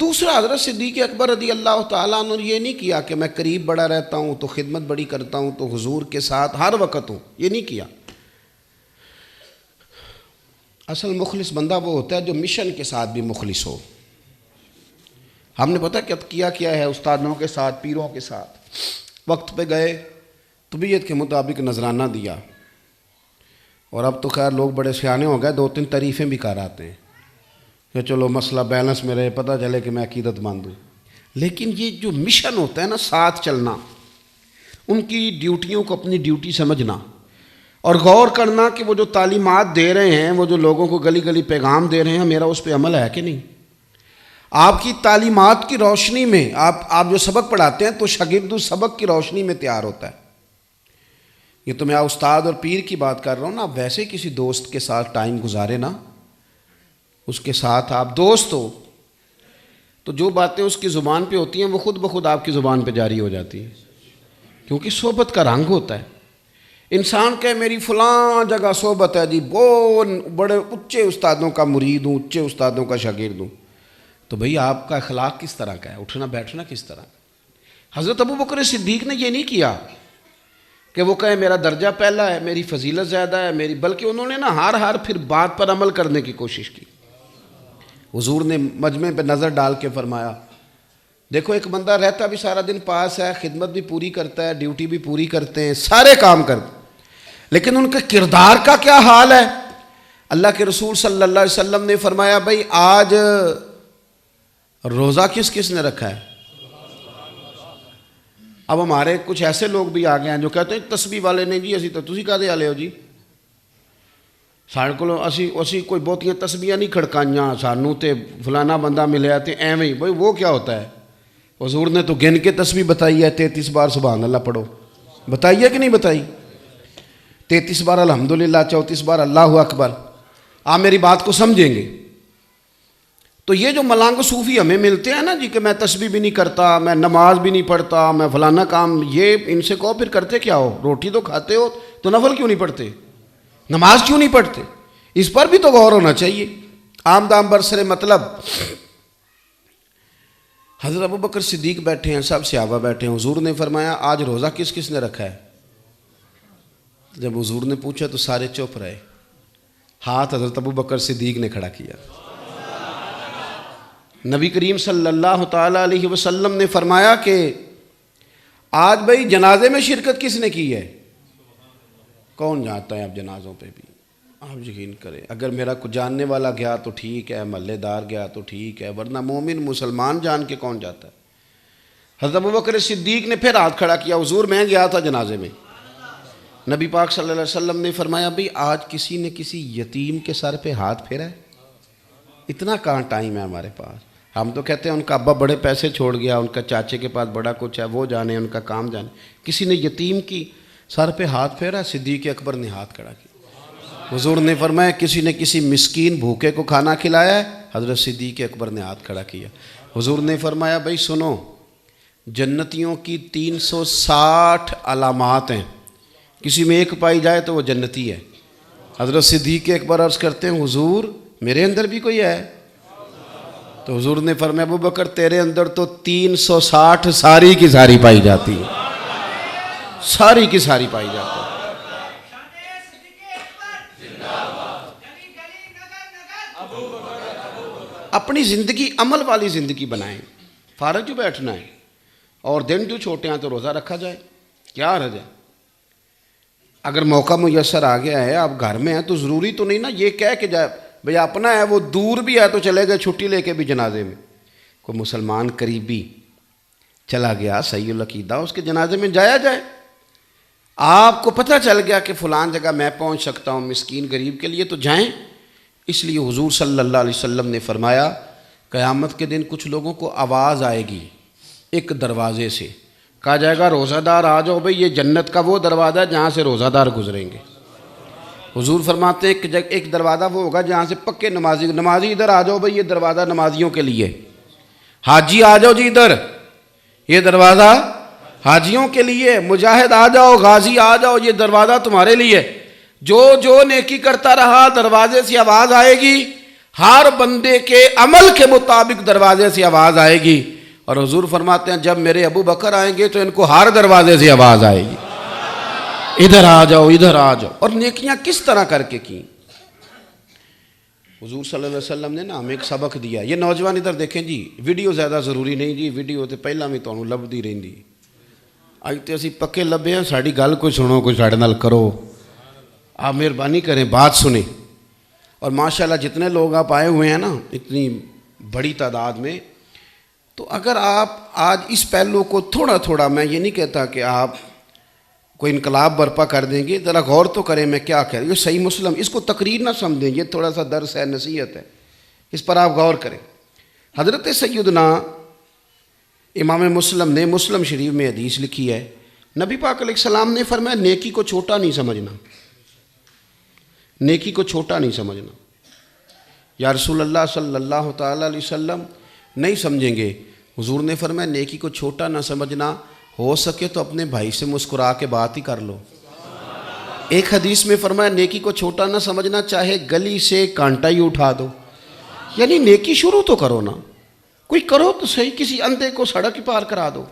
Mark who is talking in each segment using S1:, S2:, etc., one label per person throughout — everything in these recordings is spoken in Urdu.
S1: دوسرا حضرت صدیق اکبر رضی اللہ تعالیٰ عنہ نے یہ نہیں کیا کہ میں قریب بڑا رہتا ہوں تو خدمت بڑی کرتا ہوں تو حضور کے ساتھ ہر وقت ہوں، یہ نہیں کیا۔ اصل مخلص بندہ وہ ہوتا ہے جو مشن کے ساتھ بھی مخلص ہو۔ ہم نے پتہ کیا ہے استادوں کے ساتھ، پیروں کے ساتھ، وقت پہ گئے طبیعت کے مطابق نذرانہ دیا، اور اب تو خیر لوگ بڑے سیانے ہو گئے، 2-3 تعریفیں بھی کر آتے ہیں کہ چلو مسئلہ بیلنس میں رہے، پتہ چلے کہ میں عقیدت مند ہوں۔ لیکن یہ جو مشن ہوتا ہے نا، ساتھ چلنا، ان کی ڈیوٹیوں کو اپنی ڈیوٹی سمجھنا اور غور کرنا کہ وہ جو تعلیمات دے رہے ہیں، وہ جو لوگوں کو گلی گلی پیغام دے رہے ہیں، میرا اس پہ عمل ہے کہ نہیں۔ آپ کی تعلیمات کی روشنی میں آپ جو سبق پڑھاتے ہیں تو شاگرد اس سبق کی روشنی میں تیار ہوتا ہے۔ یہ تو میں استاد اور پیر کی بات کر رہا ہوں نا، ویسے کسی دوست کے ساتھ ٹائم گزارے نا، اس کے ساتھ آپ دوست ہو تو جو باتیں اس کی زبان پہ ہوتی ہیں وہ خود بخود آپ کی زبان پہ جاری ہو جاتی ہیں، کیونکہ صحبت کا رنگ ہوتا ہے۔ انسان کہ میری فلاں جگہ صحبت ہے جی، وہ بڑے اونچے استادوں کا مرید ہوں، اونچے استادوں کا شاگرد ہوں، تو بھئی آپ کا اخلاق کس طرح کا ہے، اٹھنا بیٹھنا کس طرح کا۔ حضرت ابوبکر صدیق نے یہ نہیں کیا کہ وہ کہے میرا درجہ پہلا ہے، میری فضیلت زیادہ ہے بلکہ انہوں نے نا ہر پھر بات پر عمل کرنے کی کوشش کی۔ حضور نے مجمع پہ نظر ڈال کے فرمایا دیکھو ایک بندہ رہتا بھی سارا دن پاس ہے، خدمت بھی پوری کرتا ہے، ڈیوٹی بھی پوری کرتے ہیں، سارے کام کرتے ہیں، لیکن ان کے کردار کا کیا حال ہے۔ اللہ کے رسول صلی اللہ علیہ وسلم نے فرمایا بھئی آج روزہ کس کس نے رکھا ہے؟ اب ہمارے کچھ ایسے لوگ بھی آ گئے ہیں جو کہتے ہیں تسبیح والے نہیں جی، اسی تو تسی کہدے والے ہو جی، ساڑھے کو اسی کوئی بہتیاں تسبیحاں نہیں کھڑکائیاں، سانوں تے فلانا بندہ ملیا تے ایویں بھئی وہ کیا ہوتا ہے؟ حضور نے تو گن کے تسبیح بتائی ہے، 33 بار سبحان اللہ پڑھو، بتائی ہے کہ نہیں بتائی؟ 33 بار الحمدللہ، 34 بار اللہ اکبر۔ آپ میری بات کو سمجھیں گے تو یہ جو ملنگ صوفی ہمیں ملتے ہیں نا جی کہ میں تسبیح بھی نہیں کرتا، میں نماز بھی نہیں پڑھتا، میں فلانا کام، یہ ان سے کہو پھر کرتے کیا ہو؟ روٹی تو کھاتے ہو تو نفل کیوں نہیں پڑھتے؟ نماز کیوں نہیں پڑھتے؟ اس پر بھی تو غور ہونا چاہیے۔ عام دام برسر مطلب حضرت ابوبکر صدیق بیٹھے ہیں، سب صحابہ بیٹھے ہیں، حضور نے فرمایا آج روزہ کس کس نے رکھا ہے؟ جب حضور نے پوچھا تو سارے چپ رہے، ہاتھ حضرت ابوبکر صدیق نے کھڑا کیا۔ نبی کریم صلی اللہ تعالیٰ علیہ وسلم نے فرمایا کہ آج بھائی جنازے میں شرکت کس نے کی ہے؟ کون جاتا ہے اب جنازوں پہ بھی؟ آپ یقین کریں اگر میرا کوئی جاننے والا گیا تو ٹھیک ہے، محلے دار گیا تو ٹھیک ہے، ورنہ مومن مسلمان جان کے کون جاتا ہے؟ حضرت ابوبکر صدیق نے پھر ہاتھ کھڑا کیا، حضور میں گیا تھا جنازے میں۔ نبی پاک صلی اللہ علیہ وسلم نے فرمایا بھئی آج کسی نے کسی یتیم کے سر پہ ہاتھ پھیرا ہے؟ اتنا کہاں ٹائم ہے ہمارے پاس؟ ہم تو کہتے ہیں ان کا ابا بڑے پیسے چھوڑ گیا، ان کا چاچے کے پاس بڑا کچھ ہے، وہ جانے ان کا کام جانے۔ کسی نے یتیم کی سر پہ ہاتھ پھیرا؟ صدیق اکبر نے ہاتھ کھڑا کیا۔ حضور نے فرمایا کسی نے کسی مسکین بھوکے کو کھانا کھلایا ہے؟ حضرت صدیق اکبر نے ہاتھ کھڑا کیا۔ حضور نے فرمایا بھائی سنو، جنتیوں کی 360 علامات ہیں، کسی میں ایک پائی جائے تو وہ جنتی ہے۔ حضرت صدیق اکبر عرض کرتے ہیں حضور میرے اندر بھی کوئی ہے؟ تو حضور نے فرمایا ابوبکر تیرے اندر تو 360 ساری کی ساری پائی جاتی ہے، ساری کی ساری پائی جاتی ہے۔ اپنی زندگی عمل والی زندگی بنائیں، فارغ جو بیٹھنا ہے، اور دن جو چھوٹے ہیں تو روزہ رکھا جائے، کیا حرج ہے؟ اگر موقع میسر آ گیا ہے آپ گھر میں ہیں تو ضروری تو نہیں نا یہ کہہ کے جائے بھئی اپنا ہے، وہ دور بھی ہے تو چلے گئے چھٹی لے کے بھی جنازے میں۔ کوئی مسلمان قریبی چلا گیا صحیح العقیدہ، اس کے جنازے میں جایا جائے۔ آپ کو پتہ چل گیا کہ فلان جگہ میں پہنچ سکتا ہوں مسکین غریب کے لیے تو جائیں۔ اس لیے حضور صلی اللہ علیہ وسلم نے فرمایا قیامت کے دن کچھ لوگوں کو آواز آئے گی ایک دروازے سے، کہا جائے گا روزہ دار آ جاؤ بھئی، یہ جنت کا وہ دروازہ ہے جہاں سے روزہ دار گزریں گے۔ حضور فرماتے ہیں کہ ایک دروازہ وہ ہوگا جہاں سے پکے نمازی ادھر آ جاؤ بھئی، یہ دروازہ نمازیوں کے لیے، حاجی آ جاؤ جی ادھر، یہ دروازہ حاجیوں کے لیے، مجاہد آ جاؤ، غازی آ جاؤ، یہ دروازہ تمہارے لیے۔ جو نیکی کرتا رہا دروازے سے آواز آئے گی، ہر بندے کے عمل کے مطابق دروازے سے آواز آئے گی. اور حضور فرماتے ہیں جب میرے ابو بکر آئیں گے تو ان کو ہر دروازے سے آواز آئے گی, ادھر آ جاؤ, ادھر آ جاؤ. اور نیکیاں کس طرح کر کے کی؟ حضور صلی اللہ علیہ وسلم نے نا ہمیں ایک سبق دیا. یہ نوجوان ادھر دیکھیں جی, ویڈیو زیادہ ضروری نہیں جی, ویڈیو تو پہلا بھی تمہیں لبھی رہی. اج تو اسی پکے لبے ہیں, ساری گل کوئی سنو, کوئی ساڑھے نال کرو. آپ مہربانی کریں, بات سنیں. اور ماشاءاللہ جتنے لوگ آپ آئے ہوئے ہیں نا اتنی بڑی تعداد میں, تو اگر آپ آج اس پہلو کو تھوڑا تھوڑا, میں یہ نہیں کہتا کہ آپ کوئی انقلاب برپا کر دیں گے, ذرا غور تو کریں میں کیا کہہ رہا ہوں. یہ صحیح مسلم, اس کو تقریر نہ سمجھیں, یہ تھوڑا سا درس ہے, نصیحت ہے, اس پر آپ غور کریں. حضرت سیدنا امام مسلم نے مسلم شریف میں حدیث لکھی ہے, نبی پاک علیہ السلام نے فرمایا نیکی کو چھوٹا نہیں سمجھنا, نیکی کو چھوٹا نہیں سمجھنا. یا رسول اللہ صلی اللہ تعالیٰ علیہ وسلم نہیں سمجھیں گے. حضور نے فرمایا نیکی کو چھوٹا نہ سمجھنا, ہو سکے تو اپنے بھائی سے مسکرا کے بات ہی کر لو. ایک حدیث میں فرمایا نیکی کو چھوٹا نہ سمجھنا, چاہے گلی سے کانٹا ہی اٹھا دو. یعنی نیکی شروع تو کرو نا, کوئی کرو تو صحیح, کسی اندھے کو سڑک ہی پار کرا دو.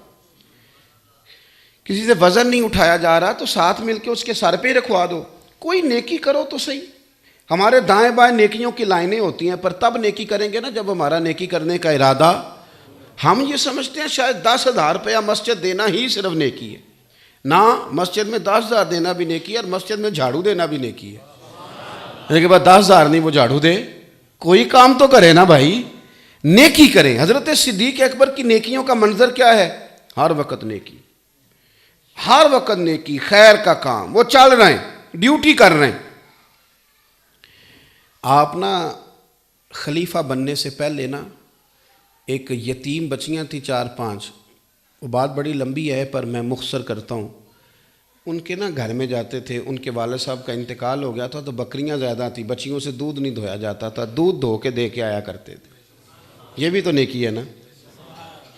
S1: کسی سے وزن نہیں اٹھایا جا رہا تو ساتھ مل کے اس کے سر پہ رکھوا دو. کوئی نیکی کرو تو صحیح. ہمارے دائیں بائیں نیکیوں کی لائنیں ہوتی ہیں, پر تب نیکی کریں گے نا جب ہمارا نیکی کرنے کا ارادہ, ہم یہ سمجھتے ہیں شاید 10,000 روپیہ مسجد دینا ہی صرف نیکی ہے. نہ, مسجد میں 10,000 دینا بھی نیکی ہے, اور مسجد میں جھاڑو دینا بھی نیکی ہے. لیکن بعد 10,000 نہیں وہ جھاڑو دے, کوئی کام تو کرے نا بھائی, نیکی کریں. حضرت صدیق اکبر کی نیکیوں کا منظر کیا ہے؟ ہر وقت نیکی, ہر وقت نیکی, خیر کا کام, وہ چل رہے ہیں, ڈیوٹی کر رہے ہیں. آپ نا خلیفہ بننے سے پہلے نا ایک یتیم بچیاں تھیں 4-5, وہ بات بڑی لمبی ہے پر میں مختصر کرتا ہوں. ان کے نا گھر میں جاتے تھے, ان کے والد صاحب کا انتقال ہو گیا تھا تو بکریاں زیادہ تھیں, بچیوں سے دودھ نہیں دھویا جاتا تھا, دودھ دھو کے دے کے آیا کرتے تھے. یہ بھی تو نیکی ہے نا.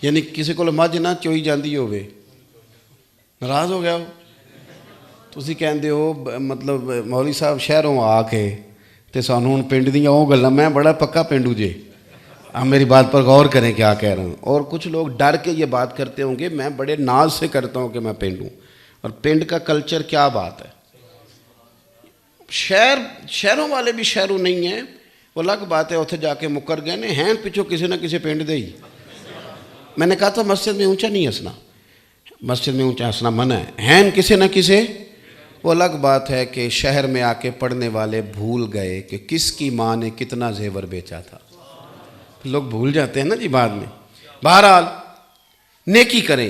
S1: یعنی کسی کو مجھ نہ چوئی جاندی ہوئے, ناراض ہو گیا ہو, تسی کہندے ہو مطلب مولوی صاحب شہروں آ کے تے سانوں ہن پنڈ دیاں وہ گلاں, میں بڑا پکا پینڈو جے. آپ میری بات پر غور کریں کیا کہہ رہا ہوں. اور کچھ لوگ ڈر کے یہ بات کرتے ہوں گے, میں بڑے ناز سے کرتا ہوں کہ میں پینڈ ہوں. اور پینڈ کا کلچر کیا بات ہے. شہروں والے بھی شہروں نہیں ہیں, وہ الگ بات ہے, اتنے جا کے مکر گئے نے ہیں پچھو کسی نہ کسی پینڈ دے ہی. میں نے کہا تھا مسجد میں اونچا نہیں ہنسنا, مسجد میں اونچا ہنسنا منع ہے, ہیں کسی نہ کسی. وہ الگ بات ہے کہ شہر میں آ کے پڑھنے والے بھول گئے کہ کس کی ماں نے کتنا زیور بیچا تھا. لوگ بھول جاتے ہیں نا جی بعد میں. بہرحال نیکی کریں.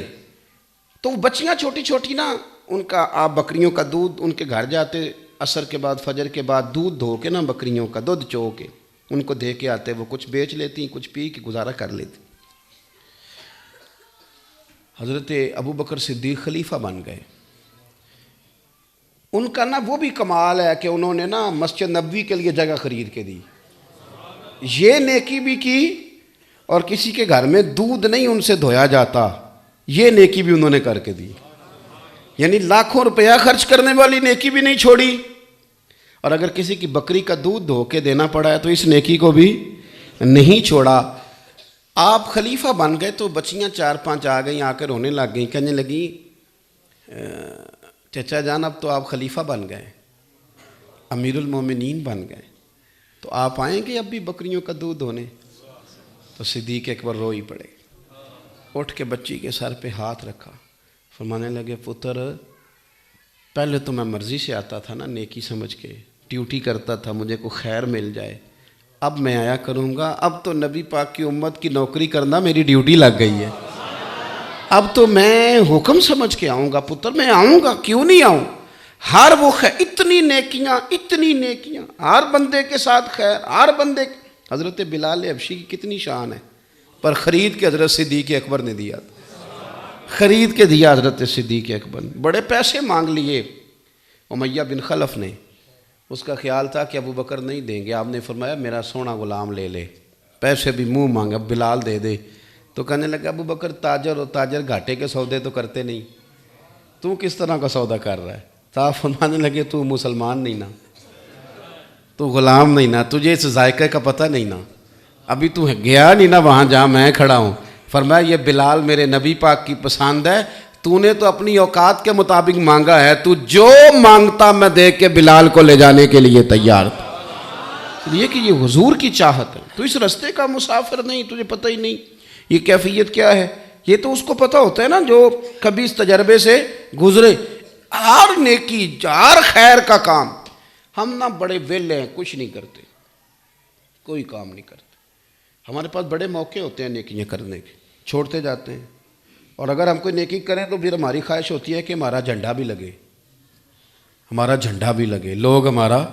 S1: تو بچیاں چھوٹی چھوٹی نا, ان کا آپ بکریوں کا دودھ, ان کے گھر جاتے عصر کے بعد فجر کے بعد, دودھ دھو کے نا بکریوں کا دودھ چو کے ان کو دے کے آتے, وہ کچھ بیچ لیتی, کچھ پی کے گزارا کر لیتی. حضرت ابو بکر صدیق خلیفہ بن گئے. ان کا نا وہ بھی کمال ہے کہ انہوں نے نا مسجد نبوی کے لیے جگہ خرید کے دی. یہ نیکی بھی کی, اور کسی کے گھر میں دودھ نہیں ان سے دھویا جاتا, یہ نیکی بھی انہوں نے کر کے دی. یعنی لاکھوں روپیہ خرچ کرنے والی نیکی بھی نہیں چھوڑی, اور اگر کسی کی بکری کا دودھ دھو کے دینا پڑا ہے تو اس نیکی کو بھی نہیں چھوڑا. آپ خلیفہ بن گئے تو بچیاں 4-5 آ گئیں, آ کر رونے لگ گئیں, کہنے لگیں چچا جان اب تو آپ خلیفہ بن گئے, امیر المومنین بن گئے, تو آپ آئیں گے اب بھی بکریوں کا دودھ دھونے؟ تو صدیق اکبر رو ہی پڑے. اٹھ کے بچی کے سر پہ ہاتھ رکھا, فرمانے لگے پتر پہلے تو میں مرضی سے آتا تھا نا, نیکی سمجھ کے ڈیوٹی کرتا تھا, مجھے کو خیر مل جائے, اب میں آیا کروں گا. اب تو نبی پاک کی امت کی نوکری کرنا میری ڈیوٹی لگ گئی ہے, اب تو میں حکم سمجھ کے آؤں گا. پتر میں آؤں گا, کیوں نہیں آؤں. ہر وہ خیر, اتنی نیکیاں, ہر بندے کے ساتھ خیر, ہر بندے. حضرت بلال حبشی کی کتنی شان ہے, پر خرید کے حضرت صدیق اکبر نے دیا, خرید کے دیا حضرت صدیق اکبر نے. بڑے پیسے مانگ لیے امیہ بن خلف نے, اس کا خیال تھا کہ ابو بکر نہیں دیں گے. آپ نے فرمایا میرا سونا غلام لے لے, پیسے بھی منہ مانگا, بلال دے دے. تو کہنے لگا ابو بکر تاجر اور تاجر گھاٹے کے سودے تو کرتے نہیں, تو کس طرح کا سودا کر رہا ہے. تو آپ فرمانے لگے تو مسلمان نہیں نا, تو غلام نہیں نا, تجھے اس ذائقے کا پتہ نہیں نا, ابھی تو گیا نہیں نا وہاں جہاں میں کھڑا ہوں. فرمایا یہ بلال میرے نبی پاک کی پسند ہے, تو نے تو اپنی اوقات کے مطابق مانگا ہے, تو جو مانگتا میں دے کے بلال کو لے جانے کے لیے تیار تھا. یہ کہ یہ حضور کی چاہت ہے, تو اس رستے کا مسافر نہیں, تجھے پتہ ہی نہیں یہ کیفیت کیا ہے. یہ تو اس کو پتہ ہوتا ہے نا جو کبھی اس تجربے سے گزرے. ہر نیکی, ہر خیر کا کام, ہم نہ بڑے ویلے ہیں, کچھ نہیں کرتے, کوئی کام نہیں کرتے. ہمارے پاس بڑے موقع ہوتے ہیں نیکیاں کرنے کے, چھوڑتے جاتے ہیں. اور اگر ہم کوئی نیکی کریں تو پھر ہماری خواہش ہوتی ہے کہ ہمارا جھنڈا بھی لگے, ہمارا جھنڈا بھی لگے, لوگ ہمارا.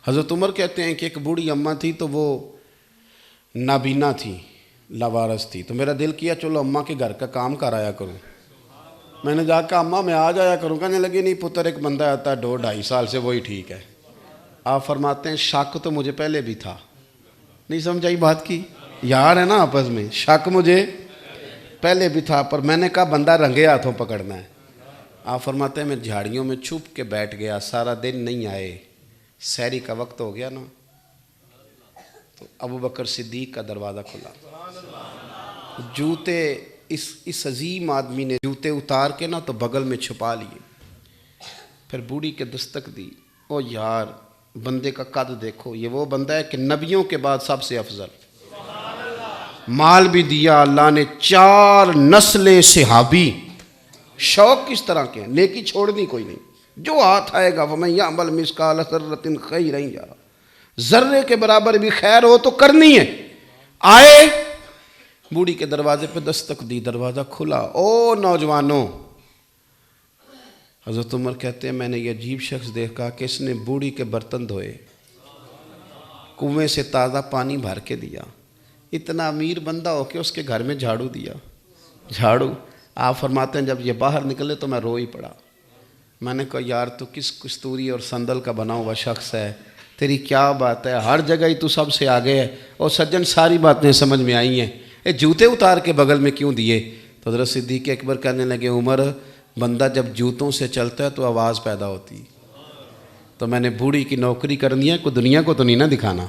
S1: حضرت عمر کہتے ہیں کہ ایک بوڑھی اماں تھی, تو وہ نابینا تھی, لاوارث تھی. تو میرا دل کیا چلو اماں کے گھر کا کام کرایا کروں. میں نے جا کہا اماں میں آ جایا کروں. کہنے لگی نہیں پتر, ایک بندہ آتا ہے 2-2.5 سال سے, وہی ٹھیک ہے. آپ فرماتے ہیں شک تو مجھے پہلے بھی تھا. نہیں سمجھائی بات کی, یار ہے نا آپس میں, شک مجھے پہلے بھی تھا, پر میں نے کہا بندہ رنگے ہاتھوں پکڑنا ہے. آپ فرماتے ہیں میں جھاڑیوں میں چھپ کے بیٹھ گیا, سارا دن نہیں آئے, سحری کا وقت ہو گیا نا, تو ابو بکر صدیق کا دروازہ کھلا. جوتے اس عظیم آدمی نے جوتے اتار کے نا تو بغل میں چھپا لیے. پھر بوڑھی کے دستک دی. او یار بندے کا قد دیکھو, یہ وہ بندہ ہے کہ نبیوں کے بعد سب سے افضل. مال بھی دیا اللہ نے, 4 نسلیں صحابی. شوق کس طرح کے ہیں, نیکی چھوڑنی کوئی نہیں, جو ہاتھ آئے گا وَمَن يَعْمَلْ مِثْقَالَ ذَرَّةٍ خَيْرًا يَرَهُ, ذرے کے برابر بھی خیر ہو تو کرنی ہے. آئے بوڑھی کے دروازے پہ دستک دی, دروازہ کھلا. او نوجوانوں, حضرت عمر کہتے ہیں میں نے یہ عجیب شخص دیکھا کہ اس نے بوڑھی کے برتن دھوئے, کنویں سے تازہ پانی بھر کے دیا. اتنا امیر بندہ ہو کے اس کے گھر میں جھاڑو دیا, جھاڑو. آپ فرماتے ہیں جب یہ باہر نکلے تو میں رو ہی پڑا. میں نے کہا یار تو کس کستوری اور سندل کا بنا ہوا شخص ہے, تیری کیا بات ہے, ہر جگہ ہی تو سب سے آگے ہے. اور سجن ساری باتیں سمجھ میں آئی ہیں, اے جوتے اتار کے بغل میں کیوں دیے؟ تو حضرت صدیق اکبر کہنے لگے عمر بندہ جب جوتوں سے چلتا ہے تو آواز پیدا ہوتی. تو میں نے بوڑھی کی نوکری کرنی ہے, کوئی دنیا کو تو نہیں نہ دکھانا.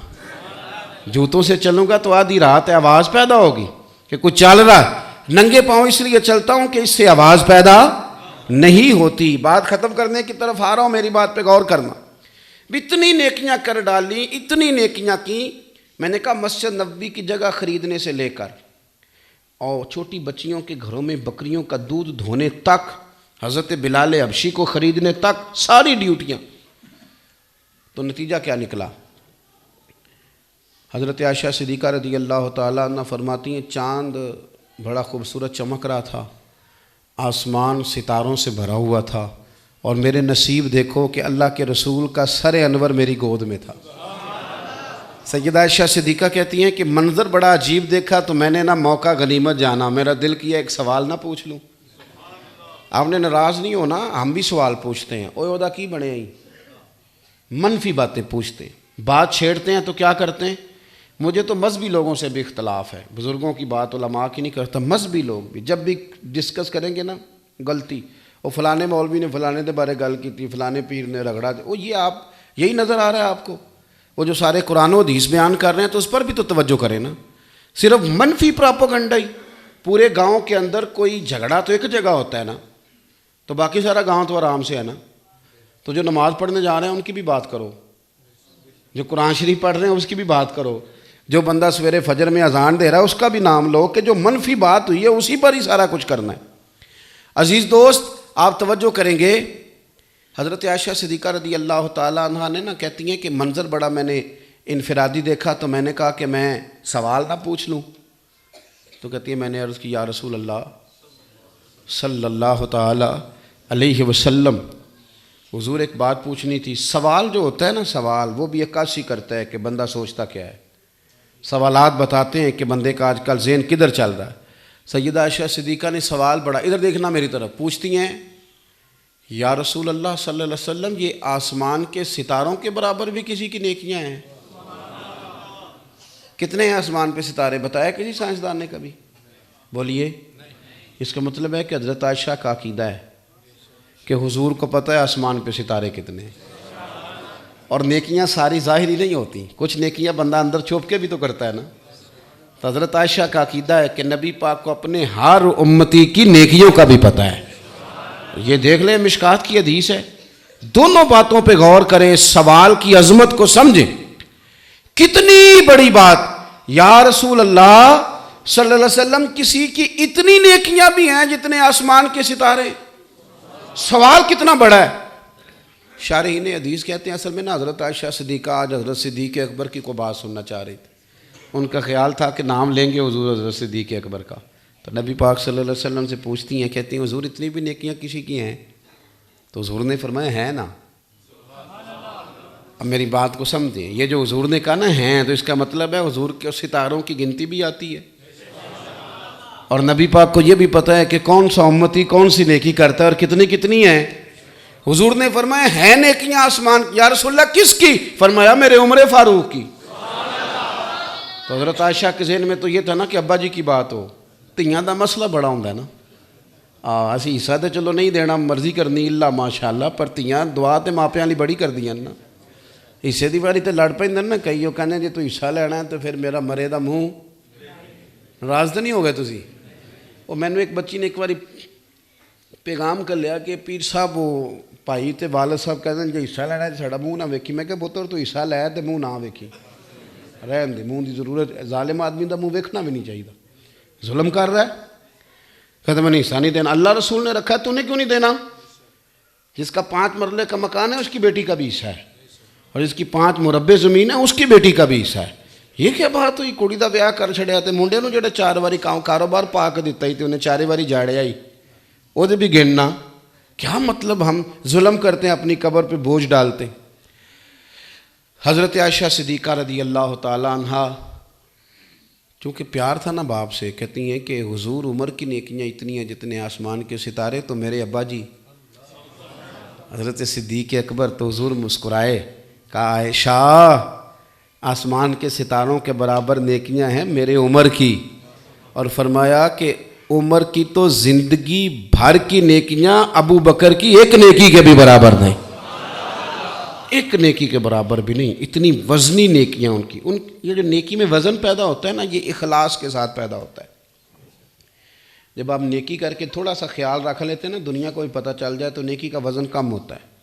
S1: جوتوں سے چلوں گا تو آدھی رات ہے آواز پیدا ہوگی کہ کچھ چل رہا. ننگے پاؤں اس لیے چلتا ہوں کہ اس سے آواز پیدا نہیں ہوتی. بات ختم کرنے کی طرف آ رہا ہوں, میری بات پہ غور کرنا. اتنی نیکیاں کر ڈالی, اتنی نیکیاں کی. میں نے کہا مسجد نبوی کی جگہ خریدنے سے لے کر اور چھوٹی بچیوں کے گھروں میں بکریوں کا دودھ دھونے تک, حضرت بلال حبشی کو خریدنے تک, ساری ڈیوٹیاں. تو نتیجہ کیا نکلا؟ حضرت عائشہ صدیقہ رضی اللہ تعالیٰ عنہ فرماتی ہیں چاند بڑا خوبصورت چمک رہا تھا, آسمان ستاروں سے بھرا ہوا تھا, اور میرے نصیب دیکھو کہ اللہ کے رسول کا سر انور میری گود میں تھا. سیدہ عائشہ صدیقہ کہتی ہیں کہ منظر بڑا عجیب دیکھا تو میں نے نہ موقع غنیمت جانا, میرا دل کیا ایک سوال نہ پوچھ لوں. آپ نے ناراض نہیں ہونا, ہم بھی سوال پوچھتے ہیں. اوہ ادا کی بڑے ہیں, منفی باتیں پوچھتے ہیں, بات چھیڑتے ہیں تو کیا کرتے ہیں. مجھے تو مذہبی لوگوں سے بھی اختلاف ہے, بزرگوں کی بات علماء کی نہیں کرتا. مذہبی لوگ بھی جب بھی ڈسکس کریں گے نا غلطی, وہ فلانے مولوی نے فلانے دے بارے گل کی تھی, فلانے پیر نے رگڑا دے, وہ یہ آپ یہی نظر آ رہا ہے آپ کو. وہ جو سارے قرآن و حدیث بیان کر رہے ہیں تو اس پر بھی تو توجہ کریں نا. صرف منفی پراپیگنڈا ہی. پورے گاؤں کے اندر کوئی جھگڑا تو ایک جگہ ہوتا ہے نا, تو باقی سارا گاؤں تو آرام سے ہے نا. تو جو نماز پڑھنے جا رہے ہیں ان کی بھی بات کرو, جو قرآن شریف پڑھ رہے ہیں اس کی بھی بات کرو, جو بندہ سویرے فجر میں اذان دے رہا ہے اس کا بھی نام لو, کہ جو منفی بات ہوئی ہے اسی پر ہی سارا کچھ کرنا ہے. عزیز دوست آپ توجہ کریں گے, حضرت عائشہ صدیقہ رضی اللہ تعالیٰ عنہ نے نا کہتی ہیں کہ منظر بڑا میں نے انفرادی دیکھا, تو میں نے کہا کہ میں سوال نہ پوچھ لوں. تو کہتی ہے میں نے عرض کی یا رسول اللہ صلی اللہ تعالیٰ علیہ وسلم, حضور ایک بات پوچھنی تھی. سوال جو ہوتا ہے نا, سوال وہ بھی عکاسی کرتا ہے کہ بندہ سوچتا کیا ہے. سوالات بتاتے ہیں کہ بندے کا آج کل ذہن کدھر چل رہا ہے. سیدہ عائشہ صدیقہ نے سوال بڑا, ادھر دیکھنا میری طرف, پوچھتی ہیں یا رسول اللہ صلی اللہ علیہ وسلم یہ آسمان کے ستاروں کے برابر بھی کسی کی نیکیاں ہیں؟ کتنے ہیں آسمان پہ ستارے, بتایا کسی سائنسدان نے کبھی؟ بولیے. اس کا مطلب ہے کہ حضرت عائشہ کا عقیدہ ہے کہ حضور کو پتہ ہے آسمان پہ ستارے کتنے ہیں. اور نیکیاں ساری ظاہری نہیں ہوتی، کچھ نیکیاں بندہ اندر چھپ کے بھی تو کرتا ہے نا۔ تو حضرت عائشہ کا عقیدہ ہے کہ نبی پاک کو اپنے ہر امتی کی نیکیوں کا بھی پتہ ہے۔ یہ دیکھ لیں، مشکات کی حدیث ہے، دونوں باتوں پہ غور کریں، سوال کی عظمت کو سمجھیں۔ کتنی بڑی بات، یا رسول اللہ صلی اللہ علیہ وسلم، کسی کی اتنی نیکیاں بھی ہیں جتنے آسمان کے ستارے، سوال کتنا بڑا ہے۔ شارحین حدیث کہتے ہیں اصل میں نا حضرت عائشہ صدیقہ آج حضرت صدیق اکبر کی کوئی بات سننا چاہ رہی تھی۔ ان کا خیال تھا کہ نام لیں گے حضور حضرت صدیق اکبر کا، تو نبی پاک صلی اللہ علیہ وسلم سے پوچھتی ہیں، کہتی ہیں حضور اتنی بھی نیکیاں کسی کی ہیں؟ تو حضور نے فرمایا ہیں نا۔ اب میری بات کو سمجھیں، یہ جو حضور نے کہا نا ہیں، تو اس کا مطلب ہے حضور کے ستاروں کی گنتی بھی آتی ہے، اور نبی پاک کو یہ بھی پتہ ہے کہ کون سا امتی کون سی نیکی کرتا ہے اور کتنی کتنی ہیں۔ حضور نے فرمایا ہیں نیکیاں آسمان کی۔ یا رسول اللہ کس کی؟ فرمایا میرے عمر فاروق کی۔ تو حضرت عائشہ کے ذہن میں تو یہ تھا نا کہ ابا جی کی بات ہو، تیاں دا مسئلہ بڑا ہوتا ہے نا۔ اسی حصہ تو چلو نہیں دینا، مرضی کرنی اللہ ماشاءاللہ، پر تیاں دعا تے ماپیاں لی بڑی کر دیاں نا، حصے دی باری تے لڑ پیندے نا کئی، وہ کہنے جی تو حصہ لینا ہے تو پھر میرا مرے دا منہ، ناراض تو نہیں ہو گئے تسی؟ وہ میں نے ایک بچی نے ایک باری پیغام کر لیا کہ پیر صاحب وہ بھائی تے والد صاحب کہتے ہیں جو حصہ لینا ہے ساڑا منہ نہ ویکھی۔ میں کہ پتر تو حصہ لے تے منہ نہ ویکھی، رہن دے، منہ دی ضرورت، ظالم آدمی دا منہ ویکھنا بھی نہیں چاہیے، ظلم کر رہا ہے۔ کہتے میں نے حصہ نہیں دینا، اللہ رسول نے رکھا ہے تو نے کیوں نہیں دینا؟ جس کا 5 مرلے کا مکان ہے اس کی بیٹی کا بھی حصہ ہے، اور جس کی 5 مربع زمین ہے اس کی بیٹی کا بھی حصہ ہے۔ یہ کیا بات ہوئی؟ کڑی دا بیاہ کر چھڑیا تے منڈے نو جڑے 4 واری کاروبار پا کے دیتا ہی تے انہیں 4 واری جاڑیا ہی، وہ دے بھی گننا۔ کیا مطلب ہم ظلم کرتے ہیں، اپنی قبر پہ بوجھ ڈالتے ہیں۔ حضرت عائشہ صدیقہ رضی اللہ تعالیٰ عنہ، چونکہ پیار تھا نا باپ سے، کہتی ہیں کہ حضور عمر کی نیکیاں اتنی ہیں جتنے آسمان کے ستارے، تو میرے ابا جی حضرت صدیق اکبر، تو حضور مسکرائے، کہا عائشہ آسمان کے ستاروں کے برابر نیکیاں ہیں میرے عمر کی، اور فرمایا کہ عمر کی تو زندگی بھر کی نیکیاں ابو بکر کی ایک نیکی کے بھی برابر نہیں، ایک نیکی کے برابر بھی نہیں، اتنی وزنی نیکیاں ان کی۔ یہ جو نیکی میں وزن پیدا ہوتا ہے نا، یہ اخلاص کے ساتھ پیدا ہوتا ہے۔ جب آپ نیکی کر کے تھوڑا سا خیال رکھ لیتے ہیں نا، دنیا کو بھی پتہ چل جائے، تو نیکی کا وزن کم ہوتا ہے۔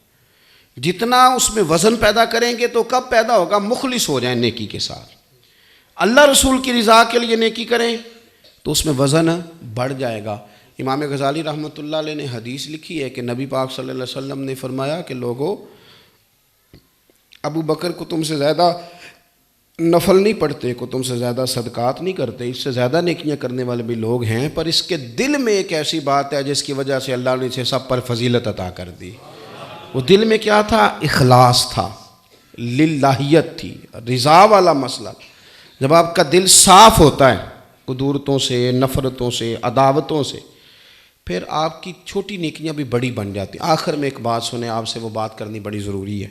S1: جتنا اس میں وزن پیدا کریں گے تو کب پیدا ہوگا؟ مخلص ہو جائیں نیکی کے ساتھ، اللہ رسول کی رضا کے لیے نیکی کریں تو اس میں وزن بڑھ جائے گا۔ امام غزالی رحمۃ اللہ علیہ نے حدیث لکھی ہے کہ نبی پاک صلی اللہ علیہ وسلم نے فرمایا کہ لوگوں، ابو بکر کو تم سے زیادہ نفل نہیں پڑھتے، کو تم سے زیادہ صدقات نہیں کرتے، اس سے زیادہ نیکیاں کرنے والے بھی لوگ ہیں، پر اس کے دل میں ایک ایسی بات ہے جس کی وجہ سے اللہ نے اسے سب پر فضیلت عطا کر دی۔ وہ دل میں کیا تھا؟ اخلاص تھا، للہیت تھی، رضا والا مسئلہ۔ جب آپ کا دل صاف ہوتا ہے قدورتوں سے، نفرتوں سے، عداوتوں سے، پھر آپ کی چھوٹی نیکیاں بھی بڑی بن جاتی۔ آخر میں ایک بات سنیں، آپ سے وہ بات کرنی بڑی ضروری ہے۔